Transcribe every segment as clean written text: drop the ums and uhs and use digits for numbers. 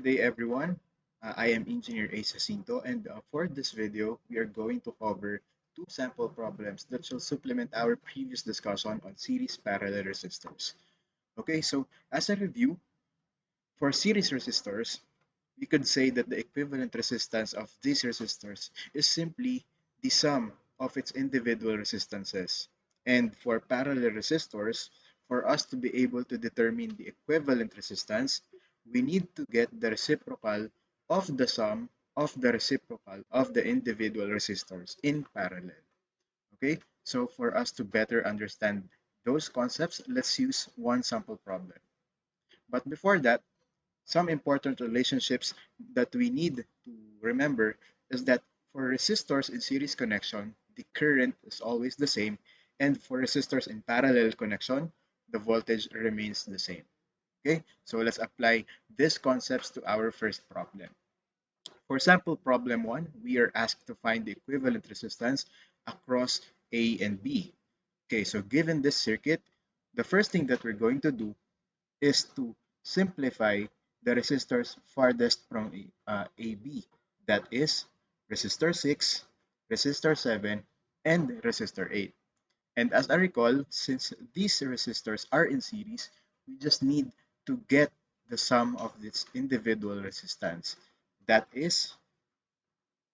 Good day, everyone. I am Engineer Ace Jacinto, and for this video, we are going to cover two sample problems that shall supplement our previous discussion on series parallel resistors. Okay, so as a review, for series resistors, we could say that the equivalent resistance of these resistors is simply the sum of its individual resistances. And for parallel resistors, for us to be able to determine the equivalent resistance, we need to get the reciprocal of the sum of the reciprocal of the individual resistors in parallel. Okay, so for us to better understand those concepts, let's use one sample problem. But before that, some important relationships that we need to remember is that for resistors in series connection, the current is always the same, and for resistors in parallel connection, the voltage remains the same. Okay, so let's apply these concepts to our first problem. For sample problem 1, we are asked to find the equivalent resistance across A and B. Okay, so given this circuit, the first thing that we're going to do is to simplify the resistors farthest from AB. That is resistor 6, resistor 7, and resistor 8. And as I recall, since these resistors are in series, we just need to get the sum of its individual resistance. That is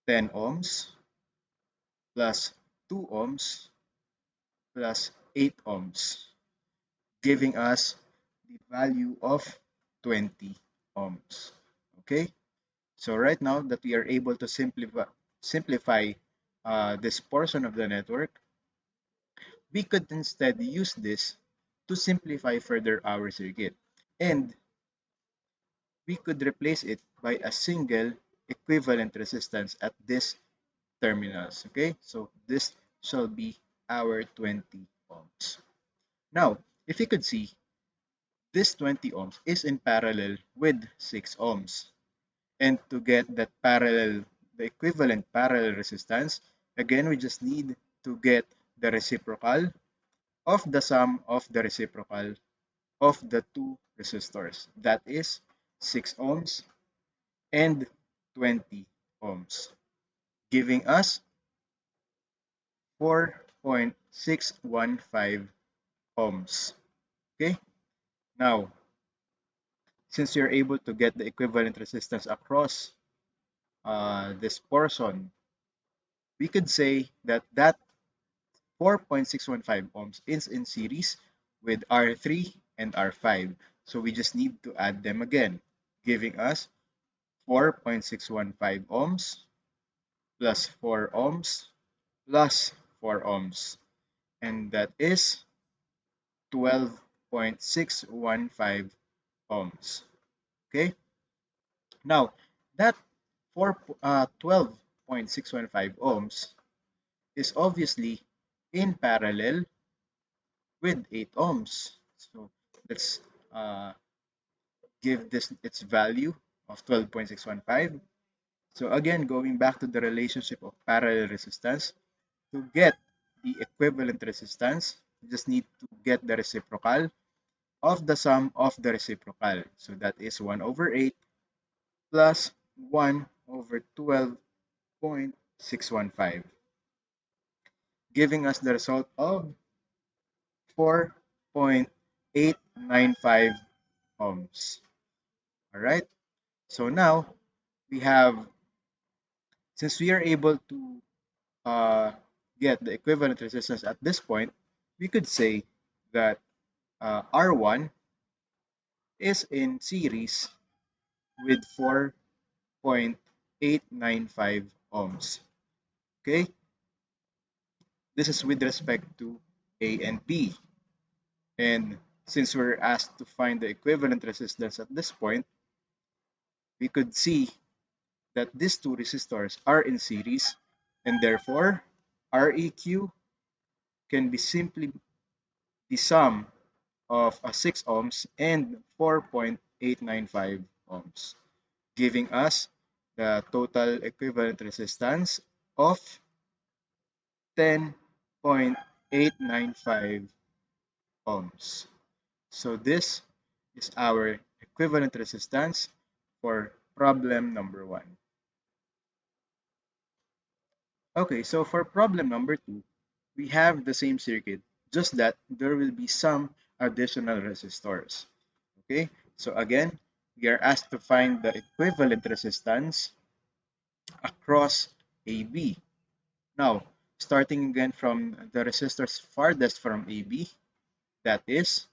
10 ohms plus 2 ohms plus 8 ohms, giving us the value of 20 ohms. Okay, so right now that we are able to simplify this portion of the network, we could instead use this to simplify further our circuit. And we could replace it by a single equivalent resistance at this terminals. Okay, so this shall be our 20 ohms. Now, if you could see, this 20 ohms is in parallel with 6 ohms. And to get that the equivalent parallel resistance, again, we just need to get the reciprocal of the sum of the reciprocal of the two resistors. That is 6 ohms and 20 ohms, giving us 4.615 ohms. Okay, now, since you're able to get the equivalent resistance across this portion, we could say that 4.615 ohms is in series with R3 and R5. So we just need to add them again, giving us 4.615 ohms plus 4 ohms plus 4 ohms. And that is 12.615 ohms. Okay? Now, that 12.615 ohms is obviously in parallel with 8 ohms. So let's uh, give this its value of 12.615. So again, going back to the relationship of parallel resistance, to get the equivalent resistance, you just need to get the reciprocal of the sum of the reciprocal. So that is 1 over 8 plus 1 over 12.615, giving us the result of 4.895 ohms. All right. So now we have, since we are able to uh, get the equivalent resistance at this point, we could say that R1 is in series with 4.895 ohms. Okay, this is with respect to A and B. And since we're asked to find the equivalent resistance at this point, we could see that these two resistors are in series, and therefore Req can be simply the sum of a 6 ohms and 4.895 ohms, giving us the total equivalent resistance of 10.895 ohms. So this is our equivalent resistance for problem number 1. Okay, so for problem number 2, we have the same circuit, just that there will be some additional resistors. Okay, so again, we are asked to find the equivalent resistance across AB. Now, starting again from the resistors farthest from AB, that is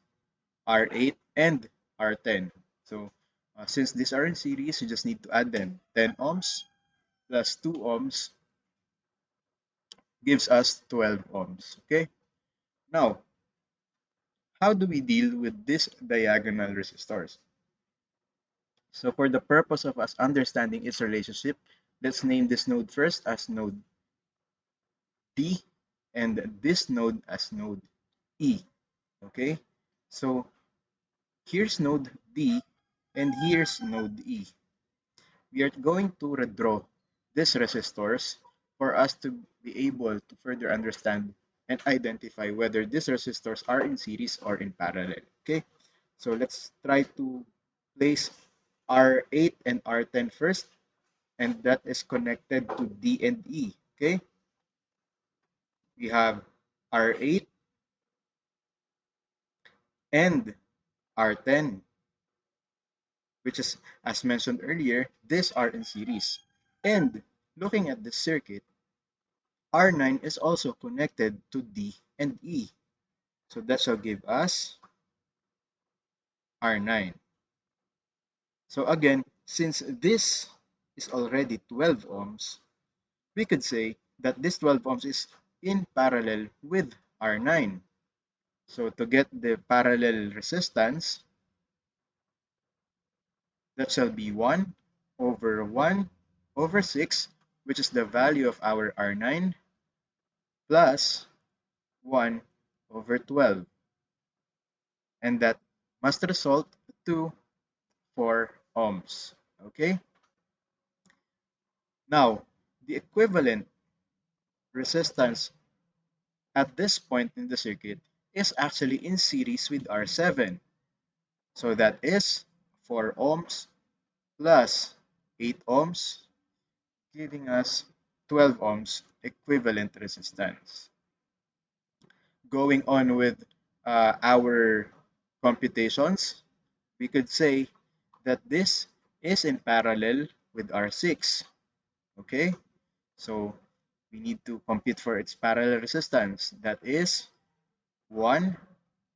R8 and R10. So, since these are in series, you just need to add them. 10 ohms plus 2 ohms gives us 12 ohms. Okay, now, how do we deal with these diagonal resistors? So for the purpose of us understanding its relationship, let's name this node first as node D and this node as node E. Okay, so here's node D and here's node E. We are going to redraw these resistors for us to be able to further understand and identify whether these resistors are in series or in parallel. Okay, so let's try to place R8 and R10 first, and that is connected to D and E. Okay, we have R8 and R10, which is, as mentioned earlier, these are in series. And looking at the circuit, R9 is also connected to D and E. So that shall give us R9. So again, since this is already 12 ohms, we could say that this 12 ohms is in parallel with R9. So to get the parallel resistance, that shall be 1 over 1 over 6, which is the value of our R9, plus 1 over 12. And that must result to 4 ohms. Okay? Now, the equivalent resistance at this point in the circuit is actually in series with R7. So that is 4 ohms plus 8 ohms, giving us 12 ohms equivalent resistance. Going on with our computations, we could say that this is in parallel with R6. Okay, so we need to compute for its parallel resistance. That is 1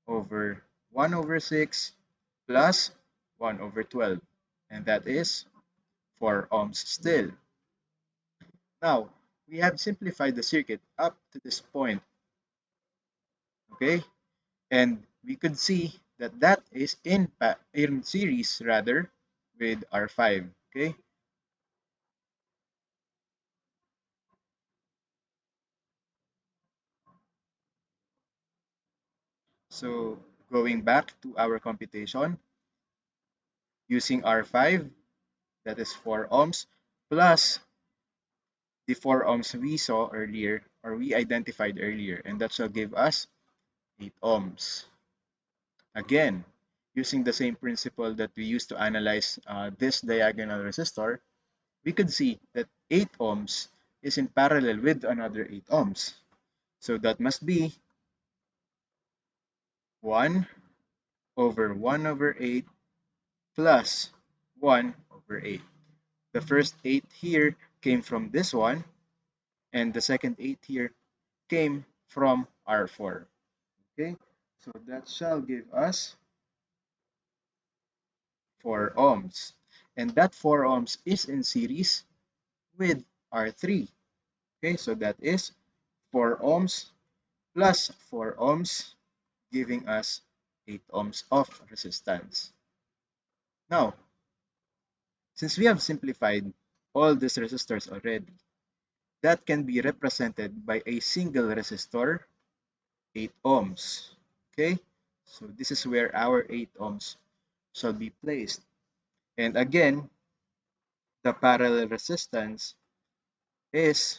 over 1 over 6 plus 1 over 12. And that is 4 ohms still. Now, we have simplified the circuit up to this point. Okay, and we could see that that is in series rather with R5. Okay, so going back to our computation using R5, that is 4 ohms plus the 4 ohms we saw earlier or we identified earlier, and that shall give us 8 ohms. Again, using the same principle that we used to analyze this diagonal resistor, we could see that 8 ohms is in parallel with another 8 ohms. So that must be 1 over 1 over 8 plus 1 over 8. The first 8 here came from this one, and the second 8 here came from R4. Okay, so that shall give us 4 ohms. And that 4 ohms is in series with R3. Okay, so that is 4 ohms plus 4 ohms, giving us 8 ohms of resistance. Now, since we have simplified all these resistors already, that can be represented by a single resistor, 8 ohms. Okay, so this is where our 8 ohms shall be placed. And again, the parallel resistance is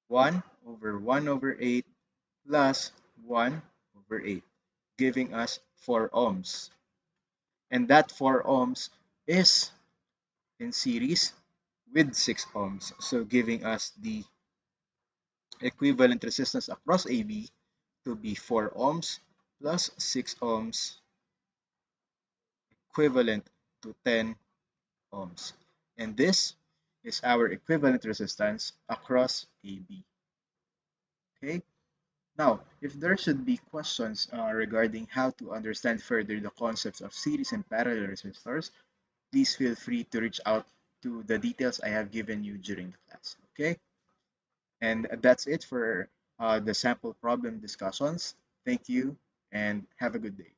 1 over 1 over 8 plus 1 over 8, giving us 4 ohms. And that 4 ohms is in series with 6 ohms. So giving us the equivalent resistance across AB to be 4 ohms plus 6 ohms equivalent to 10 ohms. And this is our equivalent resistance across AB. Okay. Now, if there should be questions regarding how to understand further the concepts of series and parallel resistors, please feel free to reach out to the details I have given you during the class. Okay. And that's it for the sample problem discussions. Thank you and have a good day.